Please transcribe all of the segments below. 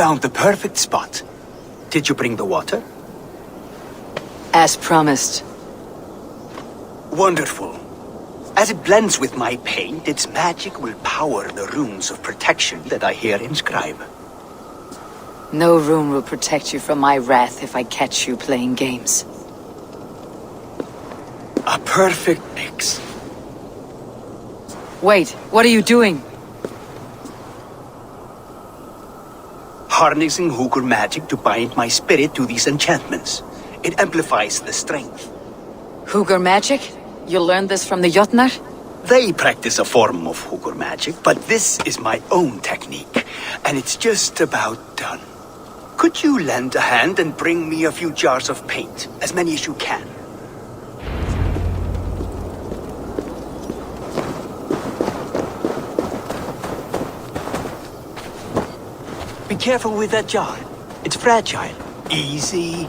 found the perfect spot. Did you bring the water? As promised. Wonderful. As it blends with my paint, its magic will power the runes of protection that I here inscribe. No rune will protect you from my wrath if I catch you playing games. A perfect mix. Wait, what are you doing? Harnessing Hooker magic to bind my spirit to these enchantments. It amplifies the strength. Hooker magic? You learned this from the Jotnar? They practice a form of Hooker magic, but this is my own technique, and it's just about done. Could you lend a hand and bring me a few jars of paint? As many as you can. Be careful with that jar. It's fragile. Easy.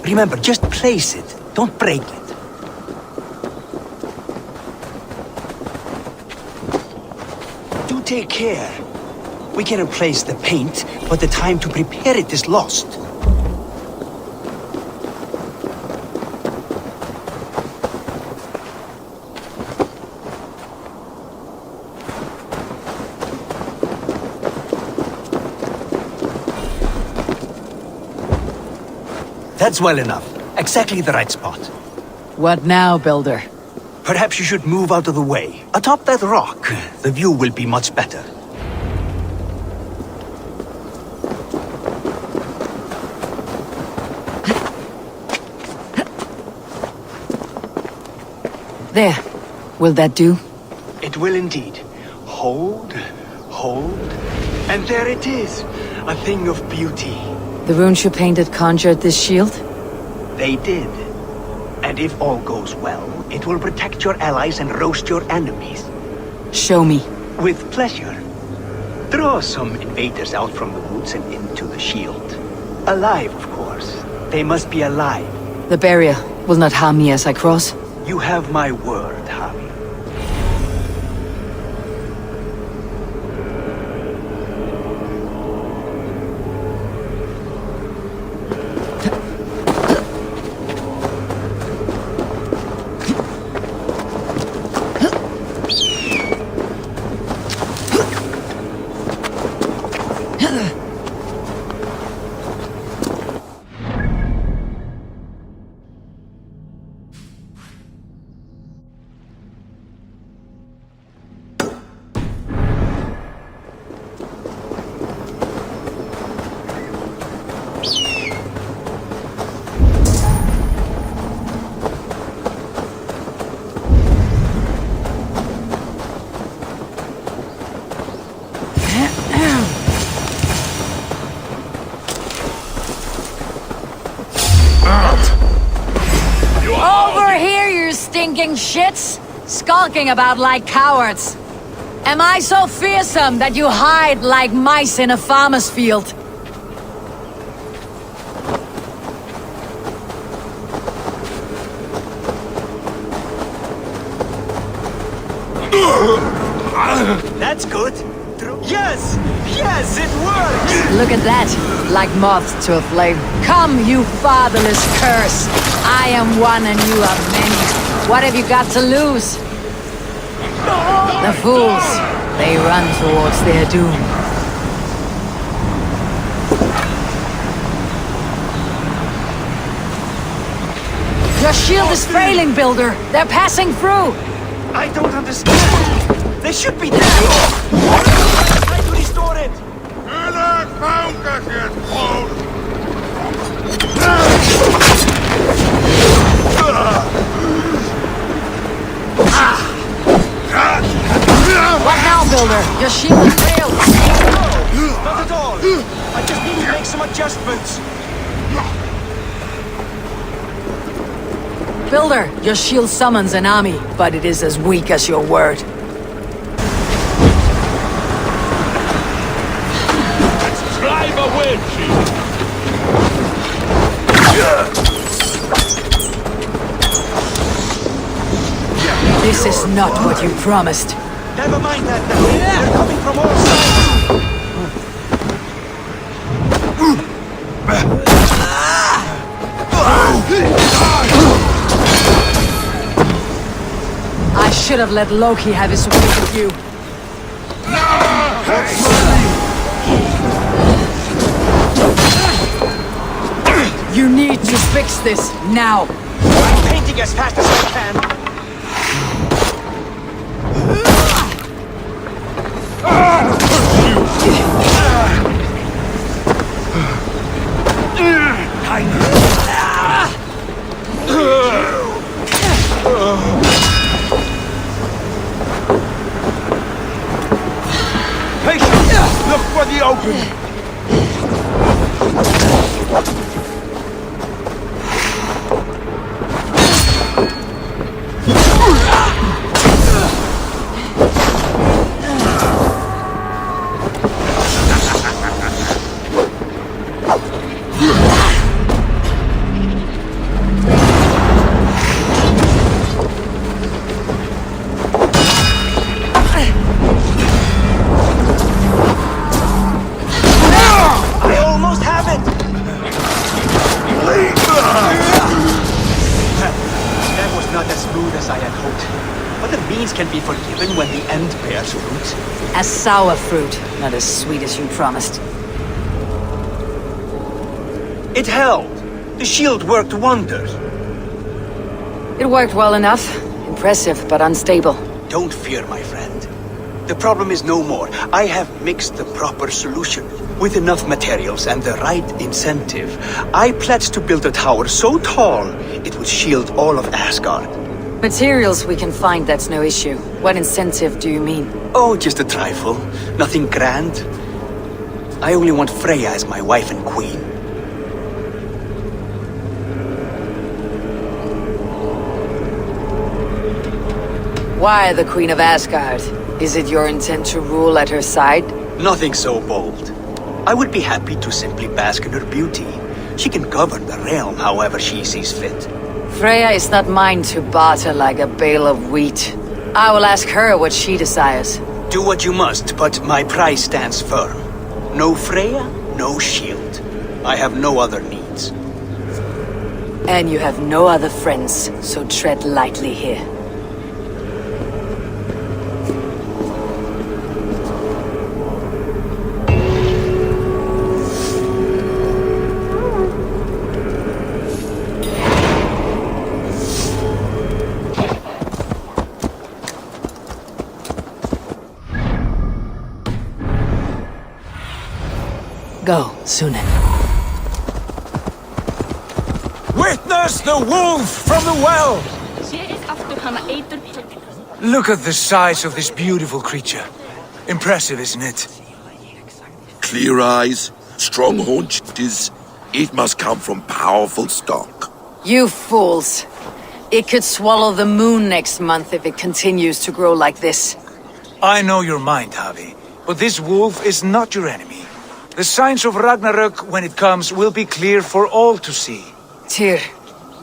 Remember, just place it. Don't break it. Do take care. We can replace the paint, but the time to prepare it is lost. That's well enough. Exactly the right spot. What now, Builder? Perhaps you should move out of the way. Atop that rock, the view will be much better. There. Will that do? It will indeed. Hold, hold, and there it is. A thing of beauty. The runes you painted conjured this shield? They did. And if all goes well, it will protect your allies and roast your enemies. Show me. With pleasure. Draw some invaders out from the woods and into the shield. Alive, of course. They must be alive. The barrier will not harm me as I cross? You have my word, Javi. Over here, you stinking shits! Skulking about like cowards! Am I so fearsome that you hide like mice in a farmer's field? That's good. Yes! Yes, it works! Look at that, like moths to a flame. Come, you fatherless curse! I am one and you are many. What have you got to lose? The fools, they run towards their doom. Your shield is failing, Builder. They're passing through. I don't understand. They should be dead. Try to restore it. What now, Builder? Your shield is failed. No, not at all. I just need to make some adjustments. Builder, your shield summons an army, but it is as weak as your word. Let's drive a wedge! This is not what you promised. Never mind that now. They're coming from all sides. I should have let Loki have his way with you. You need to fix this now. I'm painting as fast as I can. Patience! Look for the open! Can be forgiven when the end bears fruit. A sour fruit, not as sweet as you promised. It held. The shield worked wonders. It worked well enough. Impressive, but unstable. Don't fear, my friend. The problem is no more. I have mixed the proper solution. With enough materials and the right incentive, I pledge to build a tower so tall it would shield all of Asgard. Materials we can find, that's no issue. What incentive do you mean? Oh, just a trifle. Nothing grand. I only want Freya as my wife and queen. Why the Queen of Asgard? Is it your intent to rule at her side? Nothing so bold. I would be happy to simply bask in her beauty. She can govern the realm however she sees fit. Freya is not mine to barter like a bale of wheat. I will ask her what she desires. Do what you must, but my price stands firm. No Freya, no shield. I have no other needs. And you have no other friends, so tread lightly here. Go, Sunan. Witness the wolf from the well! Look at the size of this beautiful creature. Impressive, isn't it? Clear eyes, strong haunches. It must come from powerful stock. You fools. It could swallow the moon next month if it continues to grow like this. I know your mind, Javi, but this wolf is not your enemy. The signs of Ragnarök, when it comes, will be clear for all to see. Tyr,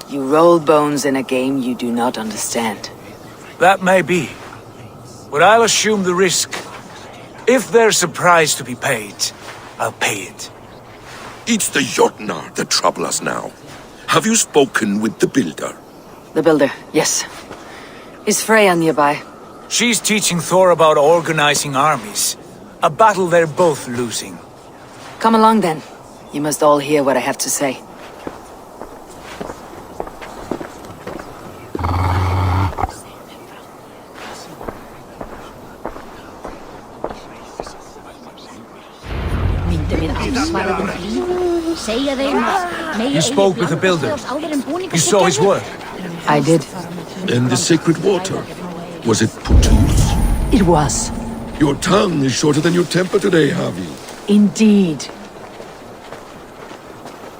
you roll bones in a game you do not understand. That may be, but I'll assume the risk. If there's a price to be paid, I'll pay it. It's the Jotnar that trouble us now. Have you spoken with the builder? The builder, yes. Is Freya nearby? She's teaching Thor about organizing armies. A battle they're both losing. Come along then. You must all hear what I have to say. You spoke with the builder. You saw his work. I did. And the sacred water, was it put to use? It was. Your tongue is shorter than your temper today, Javi. Indeed.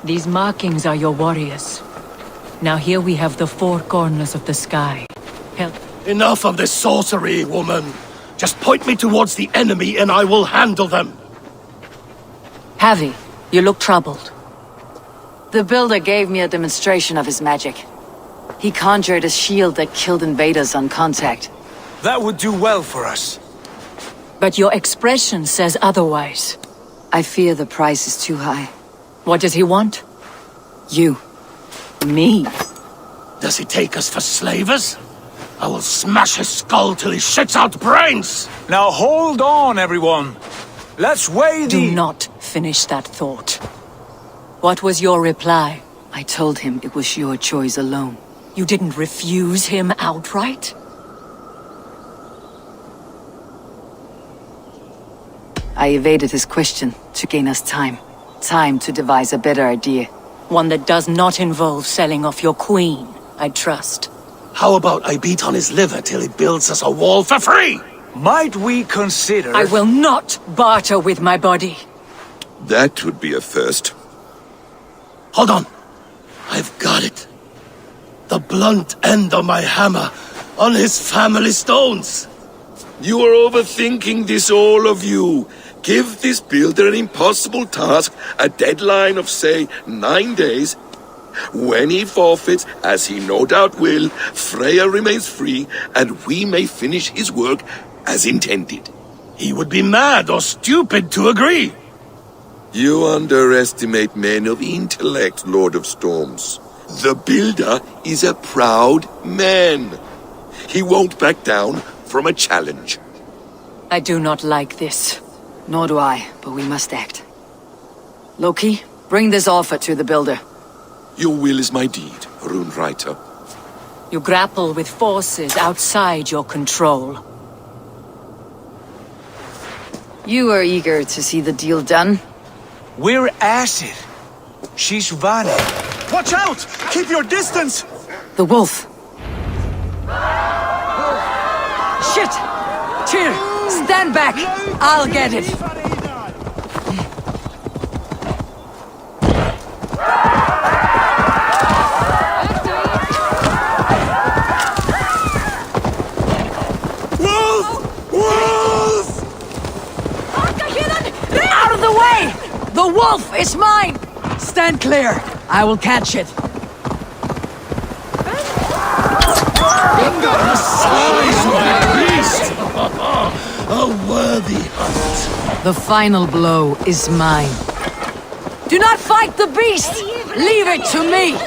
These markings are your warriors. Now here we have the four corners of the sky. Help. Enough of this sorcery, woman. Just point me towards the enemy and I will handle them. Javi, you look troubled. The builder gave me a demonstration of his magic. He conjured a shield that killed invaders on contact. That would do well for us. But your expression says otherwise. I fear the price is too high. What does he want? You. Me? Does he take us for slavers? I will smash his skull till he shits out brains! Now hold on, everyone. Let's weigh the... Do not finish that thought. What was your reply? I told him it was your choice alone. You didn't refuse him outright? I evaded his question to gain us time. Time to devise a better idea. One that does not involve selling off your queen, I trust. How about I beat on his liver till he builds us a wall for free? Might we consider... I will not barter with my body. That would be a first. Hold on. I've got it. The blunt end of my hammer on his family stones. You are overthinking this, all of you. Give this builder an impossible task, a deadline of, say, 9 days. When he forfeits, as he no doubt will, Freya remains free, and we may finish his work as intended. He would be mad or stupid to agree. You underestimate men of intellect, Lord of Storms. The builder is a proud man. He won't back down from a challenge. I do not like this. Nor do I, but we must act. Loki, bring this offer to the builder. Your will is my deed, Rune Writer. You grapple with forces outside your control. You are eager to see the deal done? We're acid. She's Vane. Watch out! Keep your distance! The wolf. Shit! Tyr, stand back! I'll get it! Wolf! Wolf! Out of the way! The wolf is mine! Stand clear! I will catch it. The size of that beast! A worthy hunt. The final blow is mine. Do not fight the beast! Leave it to me!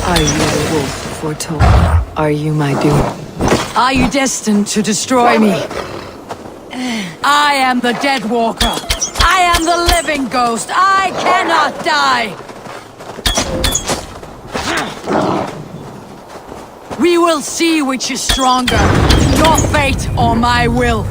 Are you the wolf foretold? Are you my doom? Are you destined to destroy me? I am the Dead Walker. I am the living ghost. I cannot die. We will see which is stronger, your fate or my will.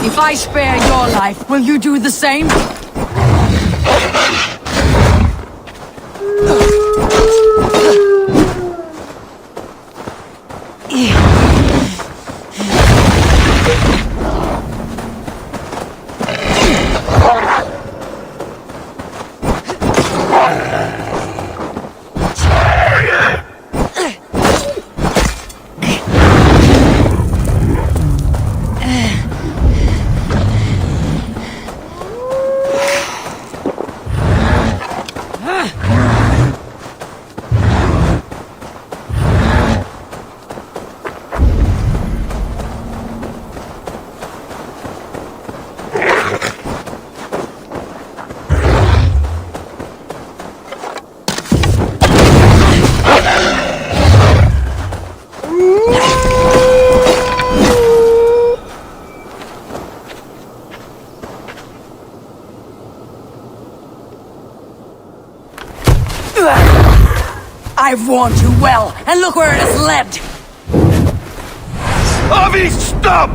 If I spare your life, will you do the same? I've warned you well, and look where it has led! Avi, stop!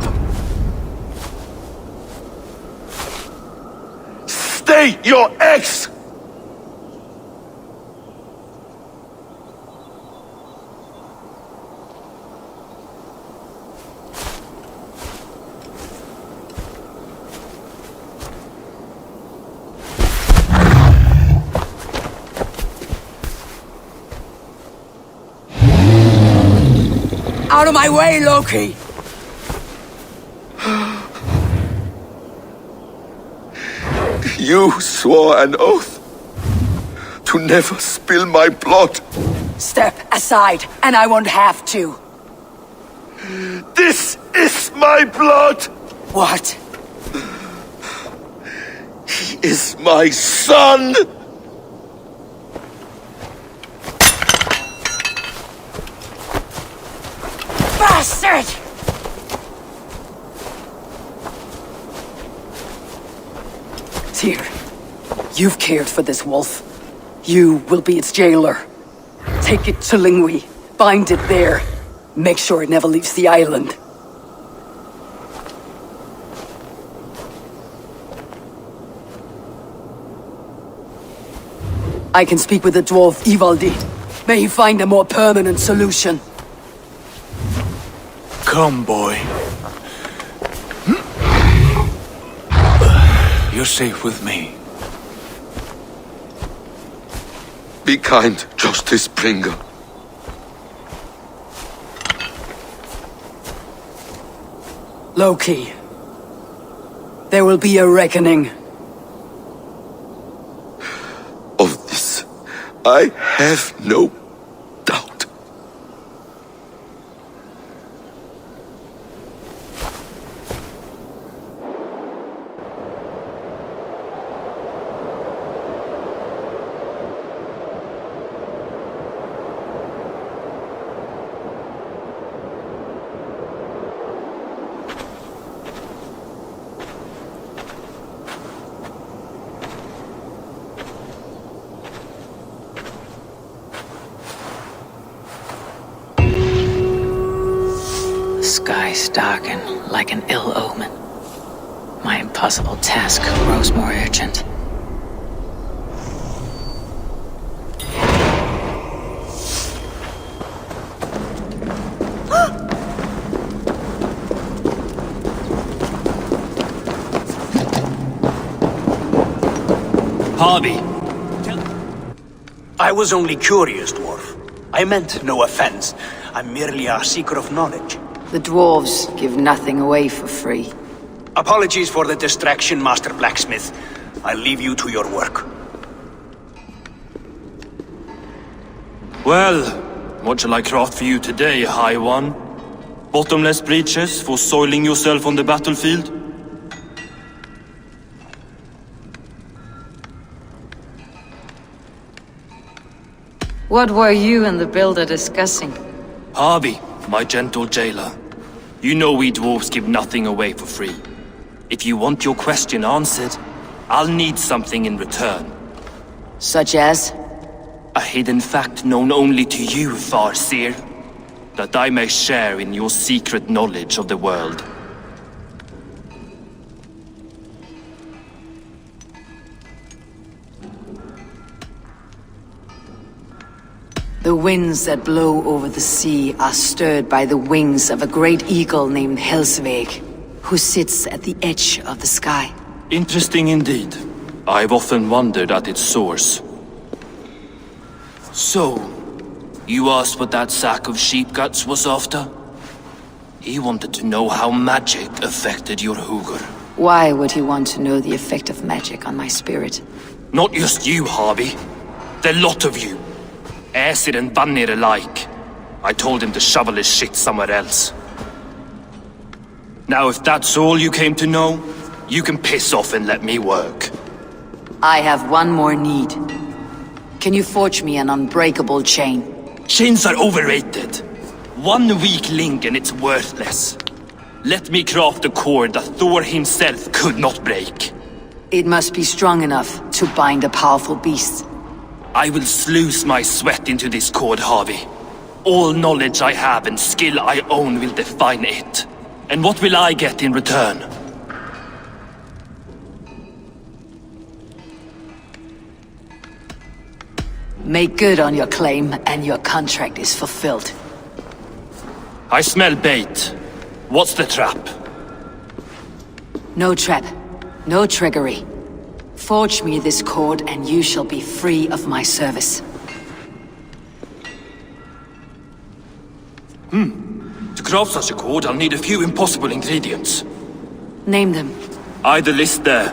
Stay your ex! Out of my way, Loki! You swore an oath to never spill my blood. Step aside, and I won't have to. This is my blood! What? He is my son! Bastard! Tyr, you've cared for this wolf. You will be its jailer. Take it to Lingui. Bind it there. Make sure it never leaves the island. I can speak with the dwarf Ivaldi. May he find a more permanent solution. Come, boy. You're safe with me. Be kind, Justice Bringer. Loki, there will be a reckoning. Of this, I have no doubt. Skies darken like an ill omen. My impossible task grows more urgent. Harvey! I was only curious, dwarf. I meant no offense. I'm merely a seeker of knowledge. The dwarves give nothing away for free. Apologies for the distraction, Master Blacksmith. I'll leave you to your work. Well, what shall I craft for you today, High One? Bottomless breeches for soiling yourself on the battlefield? What were you and the builder discussing? Harvey, my gentle jailer. You know we dwarves give nothing away for free. If you want your question answered, I'll need something in return. Such as? A hidden fact known only to you, Farseer. That I may share in your secret knowledge of the world. The winds that blow over the sea are stirred by the wings of a great eagle named Helsveg, who sits at the edge of the sky. Interesting indeed. I've often wondered at its source. So, you asked what that sack of sheep guts was after? He wanted to know how magic affected your Hugr. Why would he want to know the effect of magic on my spirit? Not just you, Harvey. The lot of you. Aesir and Vanir alike. I told him to shovel his shit somewhere else. Now if that's all you came to know, you can piss off and let me work. I have one more need. Can you forge me an unbreakable chain? Chains are overrated. One weak link and it's worthless. Let me craft a cord that Thor himself could not break. It must be strong enough to bind a powerful beast. I will sluice my sweat into this cord, Harvey. All knowledge I have and skill I own will define it. And what will I get in return? Make good on your claim, and your contract is fulfilled. I smell bait. What's the trap? No trap. No trickery. Forge me this cord, and you shall be free of my service. To craft such a cord, I'll need a few impossible ingredients. Name them. The list there.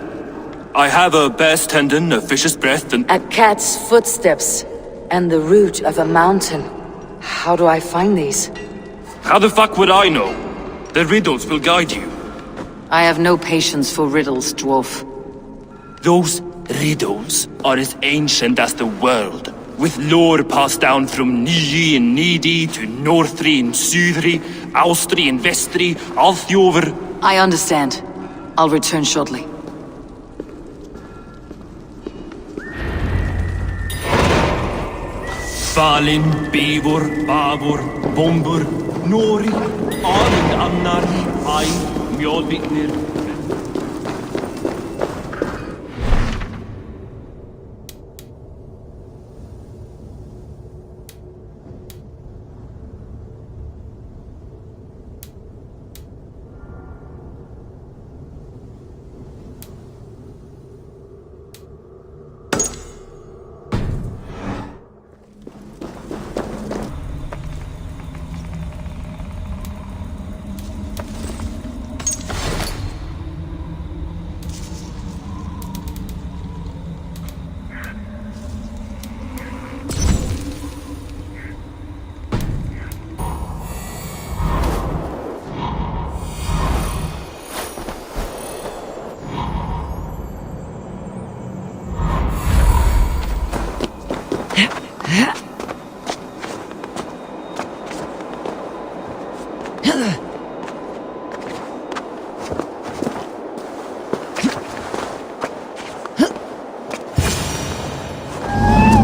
I have a bear's tendon, a fish's breath, and... A cat's footsteps, and the root of a mountain. How do I find these? How the fuck would I know? The riddles will guide you. I have no patience for riddles, dwarf. Those riddles are as ancient as the world, with lore passed down from Niji and Nidi to Northri and Sudri, Austri and Vestri, Althjover. I understand. I'll return shortly. Falin, Bivor, Bavor, Bombur, Nori, Arin, Annar, Ein, Mjolviknir.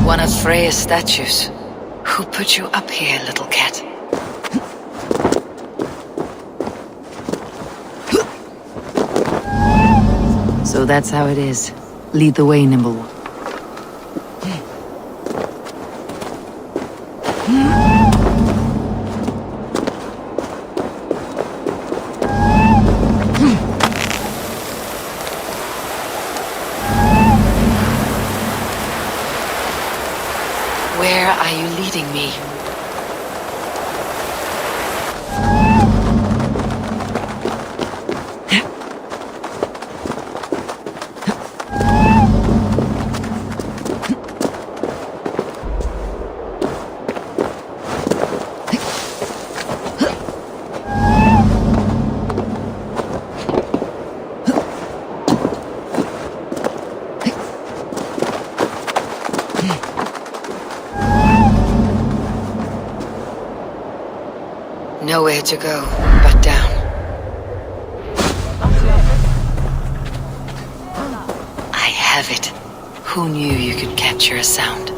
One of Freya's statues. Who put you up here, little cat? So that's how it is. Lead the way, Nimble One. Where are you leading me? to go, but down. I have it. Who knew you could capture a sound?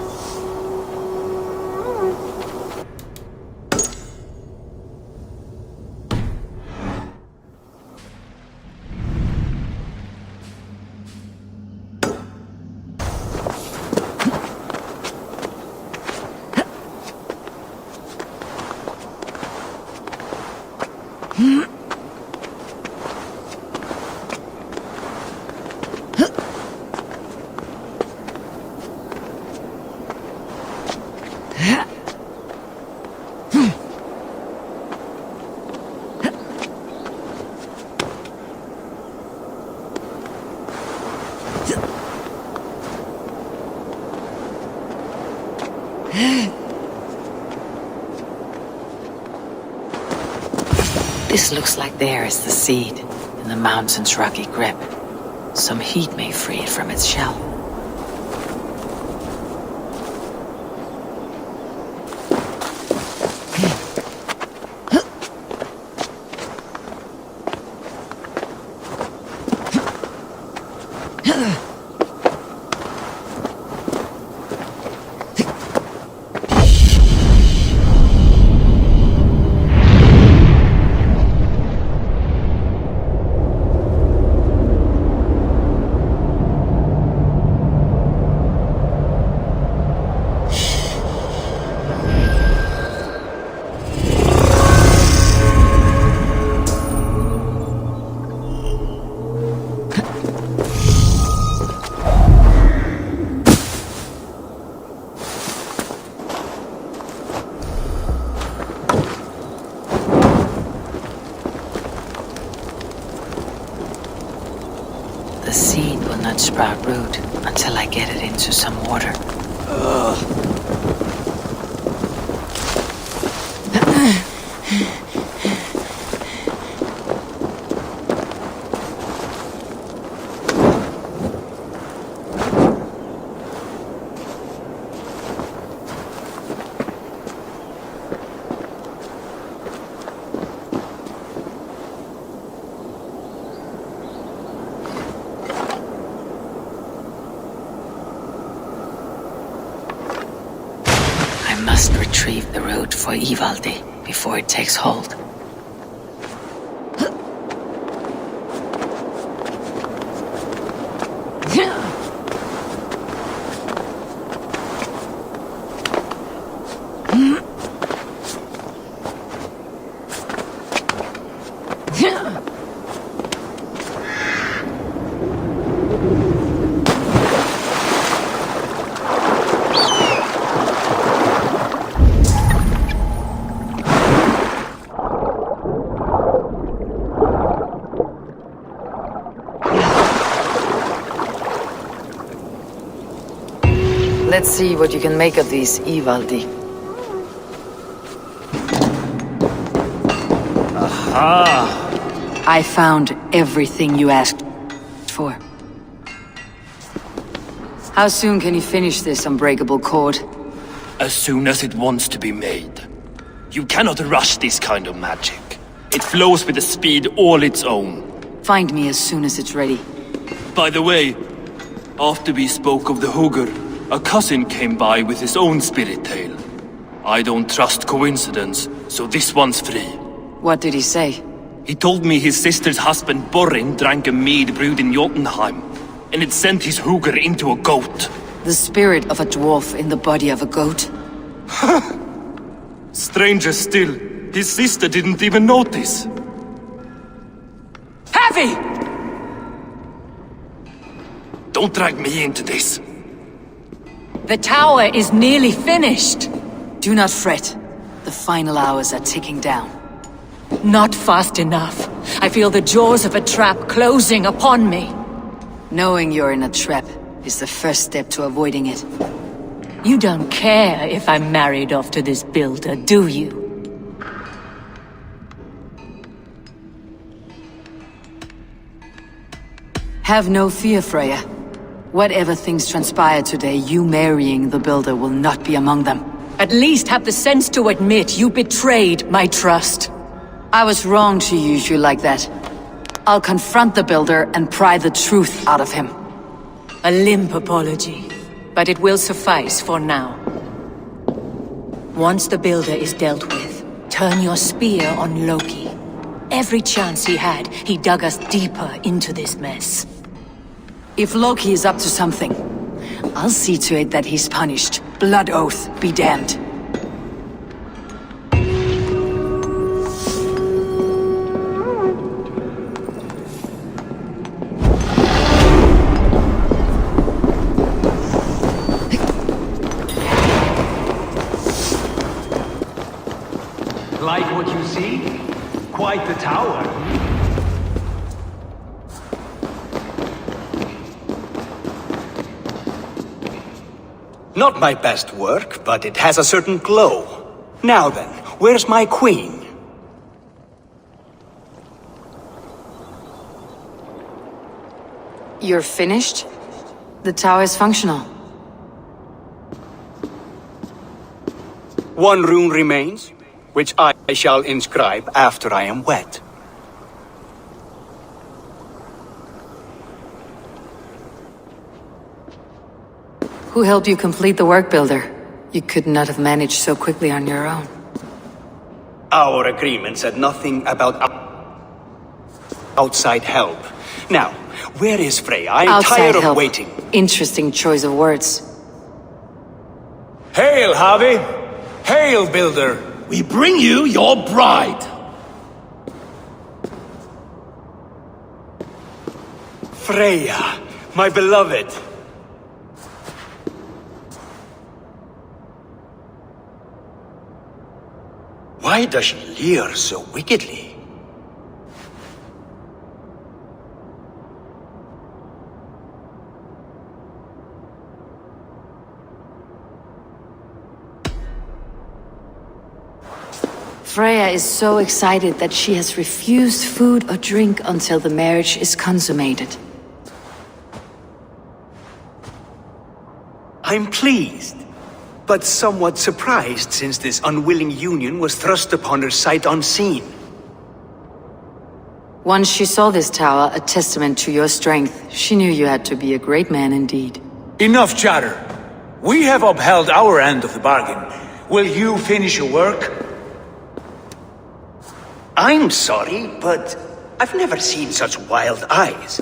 This looks like there is the seed in the mountain's rocky grip. Some heat may free it from its shell. The seed will not sprout root until I get it into some water. I must retrieve the root for Ivaldi before it takes hold. Let's see what you can make of these, Ivaldi. Aha! I found everything you asked for. How soon can you finish this unbreakable cord? As soon as it wants to be made. You cannot rush this kind of magic. It flows with a speed all its own. Find me as soon as it's ready. By the way, after we spoke of the Hugr, a cousin came by with his own spirit tale. I don't trust coincidence, so this one's free. What did he say? He told me his sister's husband Borin drank a mead brewed in Jotunheim, and it sent his Hugr into a goat. The spirit of a dwarf in the body of a goat? Stranger still, his sister didn't even notice. Heavy! Don't drag me into this. The tower is nearly finished. Do not fret. The final hours are ticking down. Not fast enough. I feel the jaws of a trap closing upon me. Knowing you're in a trap is the first step to avoiding it. You don't care if I'm married off to this builder, do you? Have no fear, Freya. Whatever things transpire today, you marrying the builder will not be among them. At least have the sense to admit you betrayed my trust. I was wrong to use you like that. I'll confront the Builder and pry the truth out of him. A limp apology, but it will suffice for now. Once the Builder is dealt with, turn your spear on Loki. Every chance he had, he dug us deeper into this mess. If Loki is up to something, I'll see to it that he's punished. Blood oath be damned. Like what you see? Quite the tower. Not my best work, but it has a certain glow. Now then, where's my queen? You're finished? The tower is functional. One rune remains, which I shall inscribe after I am wet. Who helped you complete the work, Builder? You could not have managed so quickly on your own. Our agreement said nothing about outside help. Now, where is Freya? I'm Outside tired of help. waiting. Interesting choice of words. Hail, Javi! Hail, Builder! We bring you your bride. Freya, my beloved. Why does she leer so wickedly? Freya is so excited that she has refused food or drink until the marriage is consummated. I'm pleased, but somewhat surprised since this unwilling union was thrust upon her sight unseen. Once she saw this tower, a testament to your strength, she knew you had to be a great man indeed. Enough chatter. We have upheld our end of the bargain. Will you finish your work? I'm sorry, but I've never seen such wild eyes.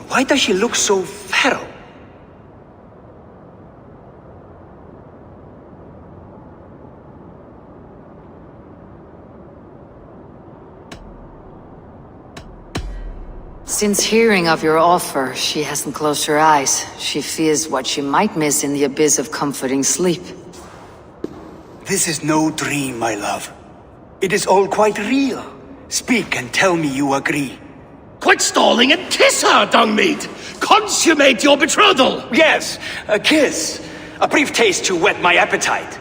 Why does she look so feral? Since hearing of your offer, she hasn't closed her eyes. She fears what she might miss in the abyss of comforting sleep. This is no dream, my love. It is all quite real. Speak and tell me you agree. Quit stalling and kiss her, Dungmeat! Consummate your betrothal! Yes, a kiss. A brief taste to whet my appetite.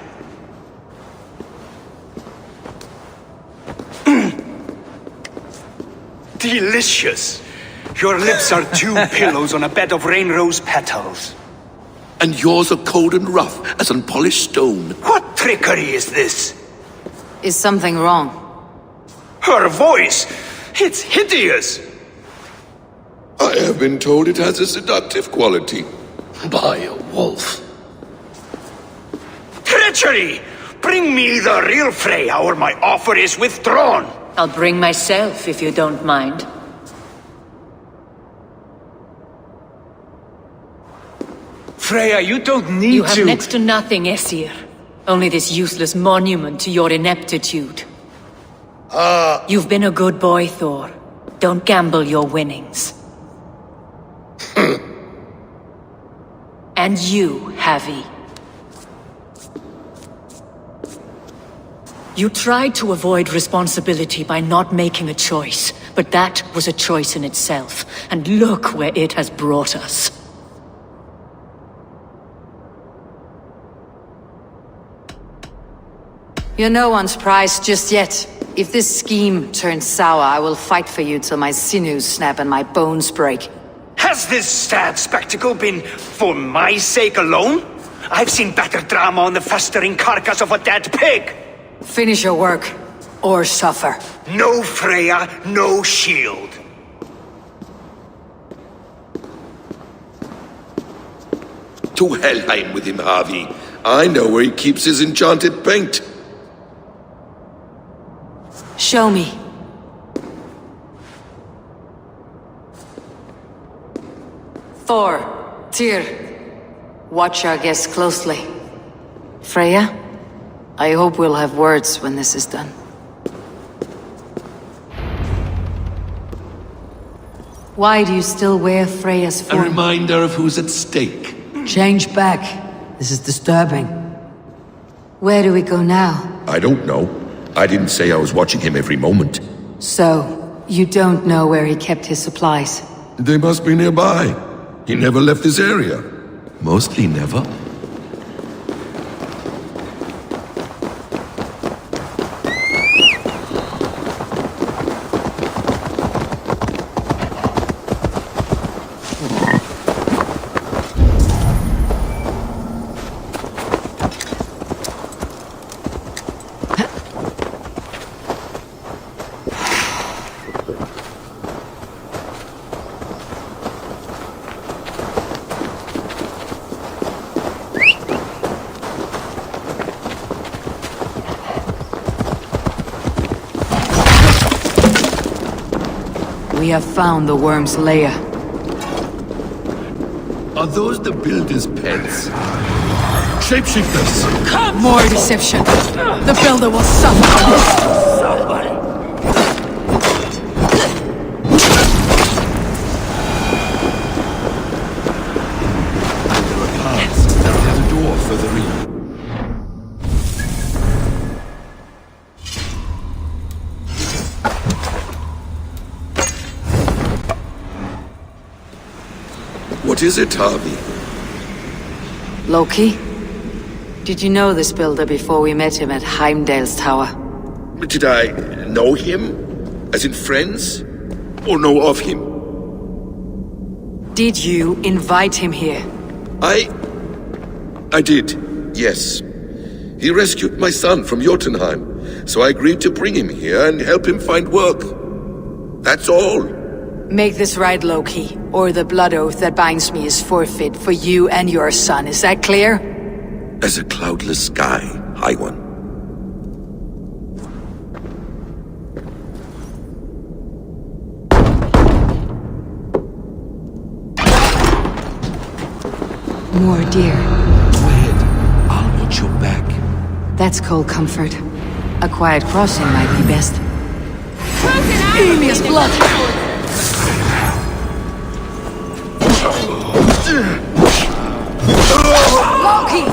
Delicious. Your lips are two pillows on a bed of rain rose petals. And yours are cold and rough as unpolished stone. What trickery is this? Is something wrong? Her voice! It's hideous! I have been told it has a seductive quality. By a wolf. Treachery! Bring me the real Freya or my offer is withdrawn! I'll bring myself if you don't mind. Freya, you don't need You have to... next to nothing, Aesir. Only this useless monument to your ineptitude. You've been a good boy, Thor. Don't gamble your winnings. And you, Havi. You tried to avoid responsibility by not making a choice, but that was a choice in itself, and look where it has brought us. You're no one's prize just yet. If this scheme turns sour, I will fight for you till my sinews snap and my bones break. Has this sad spectacle been for my sake alone? I've seen better drama on the festering carcass of a dead pig! Finish your work. or suffer. No Freya, no shield. To Helheim with him, Harvey. I know where he keeps his enchanted paint. Show me. Thor, Tyr, watch our guests closely. Freya, I hope we'll have words when this is done. Why do you still wear Freya's A form? reminder of who's at stake. Change back. This is disturbing. Where do we go now? I don't know. I didn't say I was watching him every moment. So, you don't know where he kept his supplies? They must be nearby. He never left this area. Mostly never. We have found the worm's lair. Are those the builder's pets? Shapeshifters! More deception. The builder will suffer. There are paths. There's a door further in. What is it, Harvey? Loki? Did you know this builder before we met him at Heimdall's tower? Did I know him? As in friends? Or know of him? Did you invite him here? I did, yes. He rescued my son from Jotunheim, so I agreed to bring him here and help him find work. That's all. Make this right, Loki, or the blood oath that binds me is forfeit for you and your son. Is that clear? As a cloudless sky, High One. More dear. Go ahead. I'll watch your back. That's cold comfort. A quiet crossing might be best. Enemy's blood! Loki!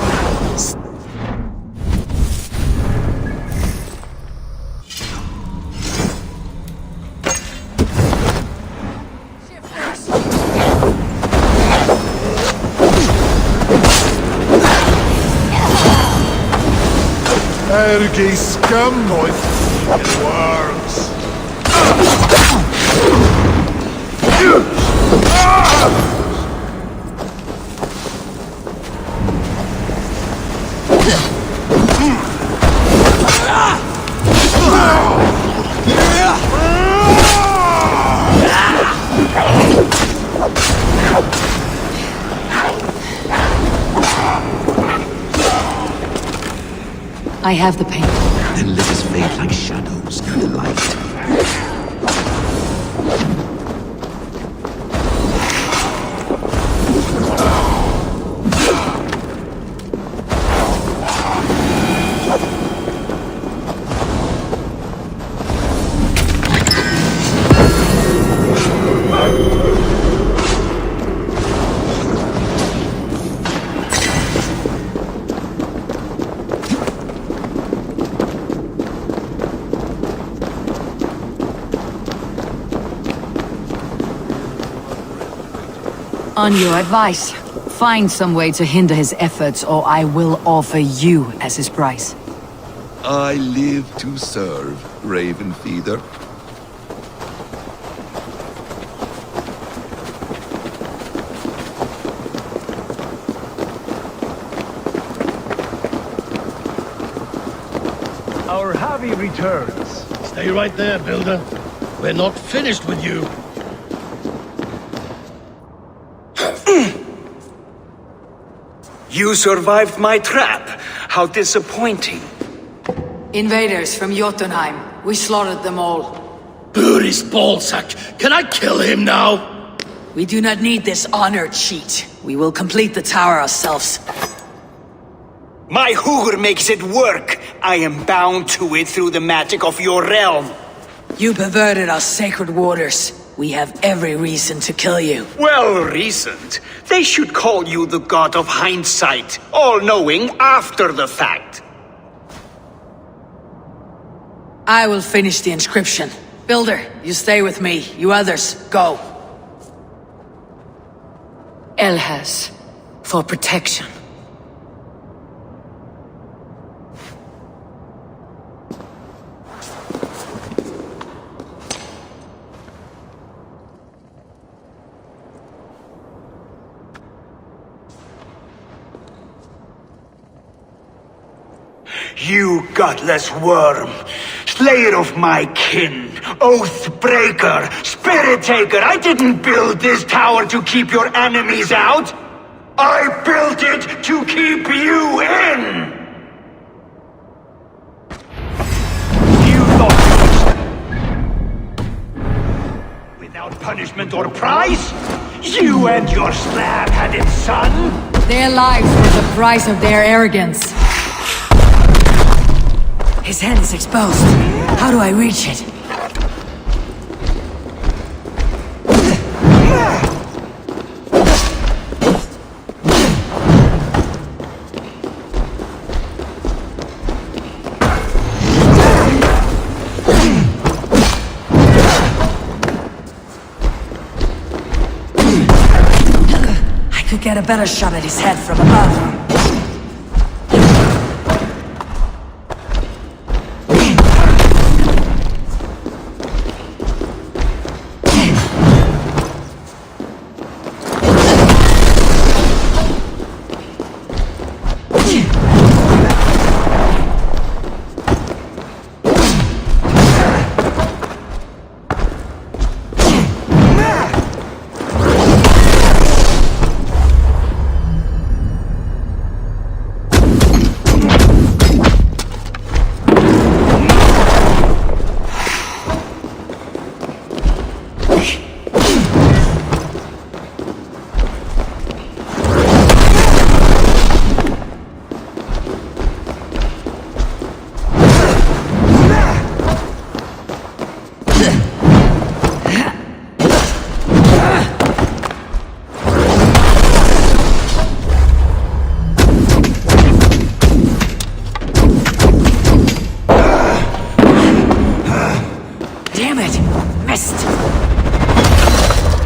Ergi scumboy. It works. I have the paint. Then let us fade like shadows in the light. On your advice, find some way to hinder his efforts, or I will offer you as his price. I live to serve, Raven Feeder. Our Javi returns. Stay right there, Builder. We're not finished with you. You survived my trap. How disappointing. Invaders from Jotunheim. We slaughtered them all. Buri's ballsack. Can I kill him now? We do not need this honor cheat. We will complete the tower ourselves. My Hugr makes it work. I am bound to it through the magic of your realm. You perverted our sacred waters. We have every reason to kill you. Well reasoned. They should call you the god of hindsight, all-knowing after the fact. I will finish the inscription. Builder, you stay with me. You others, go. Elhas, for protection. You godless worm, slayer of my kin, oath breaker, spirit taker, I didn't build this tower to keep your enemies out. I built it to keep you in! You thought without punishment or prize? You and your slab-headed son? Their lives were the price of their arrogance. His head is exposed. How do I reach it? I could get a better shot at his head from above.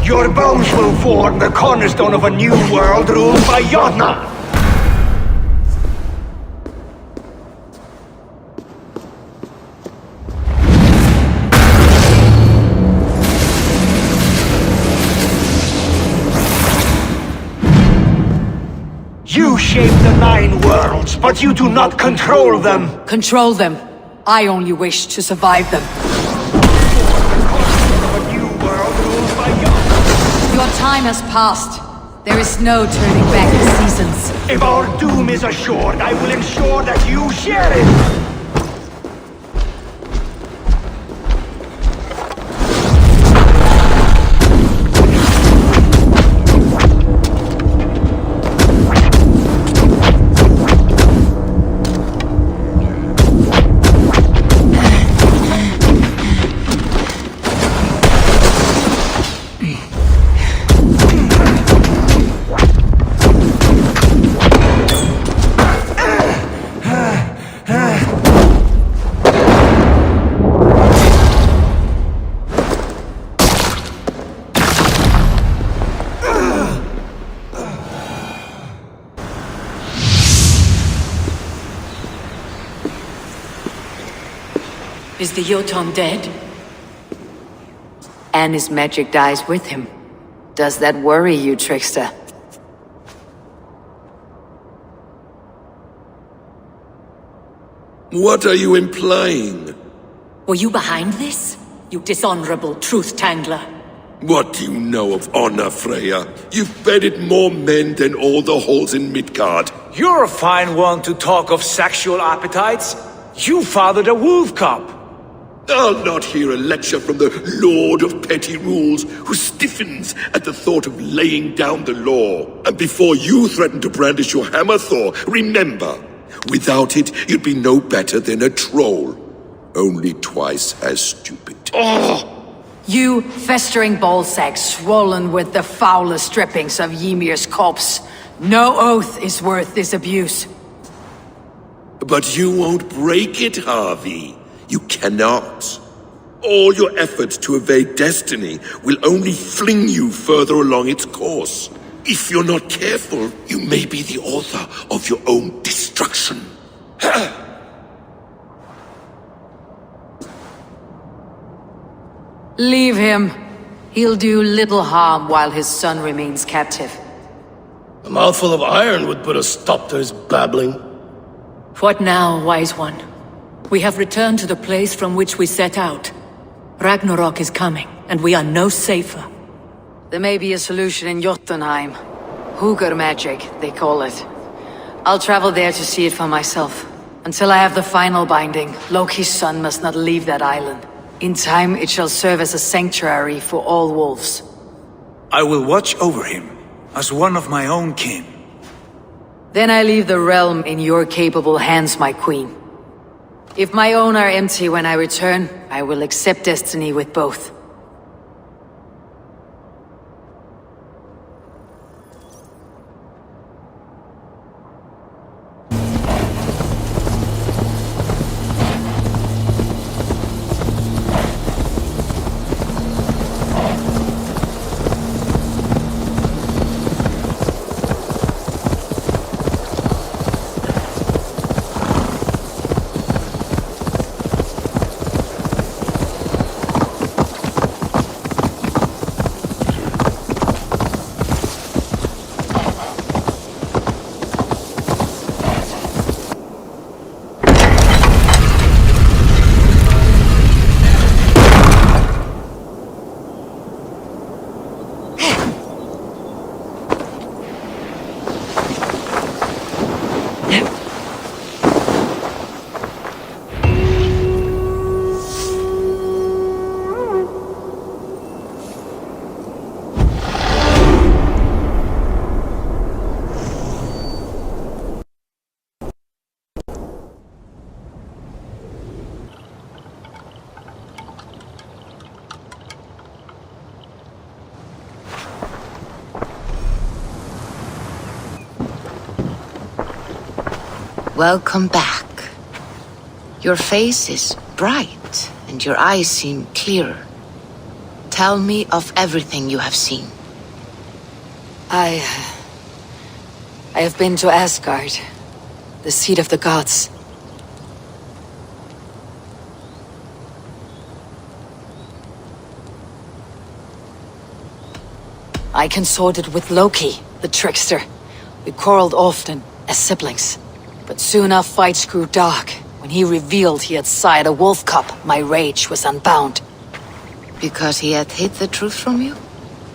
Your bones will form the cornerstone of a new world ruled by Jotnar! You shape the 9 worlds, but you do not control them! Control them. I only wish to survive them. Your time has passed. There is no turning back the seasons. If our doom is assured, I will ensure that you share it! Is the Jotun dead? And his magic dies with him. Does that worry you, trickster? What are you implying? Were you behind this? You dishonorable truth-tangler. What do you know of honor, Freya? You've bedded more men than all the halls in Midgard. You're a fine one to talk of sexual appetites. You fathered a wolf cub. I'll not hear a lecture from the Lord of Petty Rules, who stiffens at the thought of laying down the law. And before you threaten to brandish your hammer, Thor, remember, without it, you'd be no better than a troll. Only twice as stupid. Oh! You festering ballsack swollen with the foulest drippings of Ymir's corpse. No oath is worth this abuse. But you won't break it, Harvey. You cannot. All your efforts to evade destiny will only fling you further along its course. If you're not careful, you may be the author of your own destruction. Leave him. He'll do little harm while his son remains captive. A mouthful of iron would put a stop to his babbling. What now, wise one? We have returned to the place from which we set out. Ragnarok is coming, and we are no safer. There may be a solution in Jotunheim. Hugr magic, they call it. I'll travel there to see it for myself. Until I have the final binding, Loki's son must not leave that island. In time, it shall serve as a sanctuary for all wolves. I will watch over him, as one of my own kin. Then I leave the realm in your capable hands, my queen. If my own are empty when I return, I will accept destiny with both. Welcome back. Your face is bright, and your eyes seem clearer. Tell me of everything you have seen. I have been to Asgard, the seat of the gods. I consorted with Loki, the trickster. We quarreled often, as siblings. But soon our fights grew dark. When he revealed he had sired a wolf cub, my rage was unbound. Because he had hid the truth from you?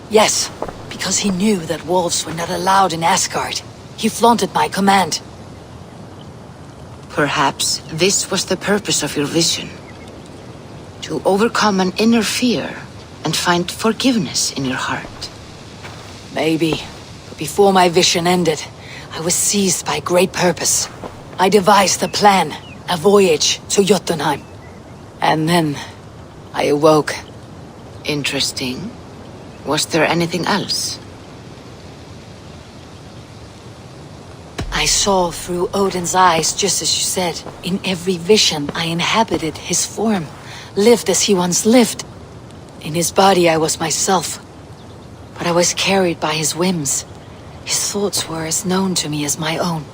Yes, because he knew that wolves were not allowed in Asgard. He flaunted my command. Perhaps this was the purpose of your vision. To overcome an inner fear and find forgiveness in your heart. Maybe, but before my vision ended, I was seized by great purpose. I devised a plan, a voyage to Jotunheim. And then, I awoke. Interesting. Was there anything else? I saw through Odin's eyes, just as you said. In every vision, I inhabited his form, lived as he once lived. In his body, I was myself. But I was carried by his whims. His thoughts were as known to me as my own.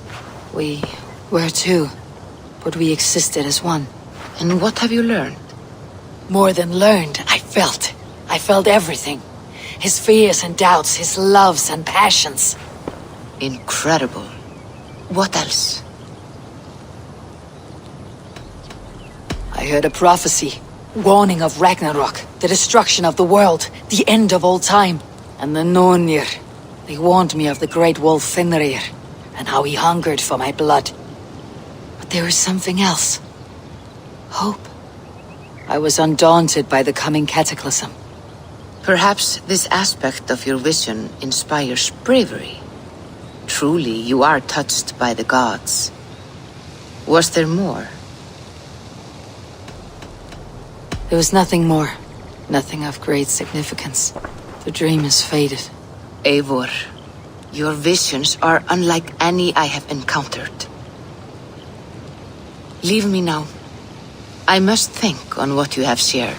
We were two, but we existed as one. And what have you learned? More than learned, I felt. I felt everything. His fears and doubts, his loves and passions. Incredible. What else? I heard a prophecy, warning of Ragnarok, the destruction of the world, the end of all time. And the Nornir, they warned me of the great wolf Fenrir, and how he hungered for my blood. But there was something else. Hope. I was undaunted by the coming cataclysm. Perhaps this aspect of your vision inspires bravery. Truly, you are touched by the gods. Was there more? There was nothing more. Nothing of great significance. The dream is faded. Eivor, your visions are unlike any I have encountered. Leave me now. I must think on what you have shared.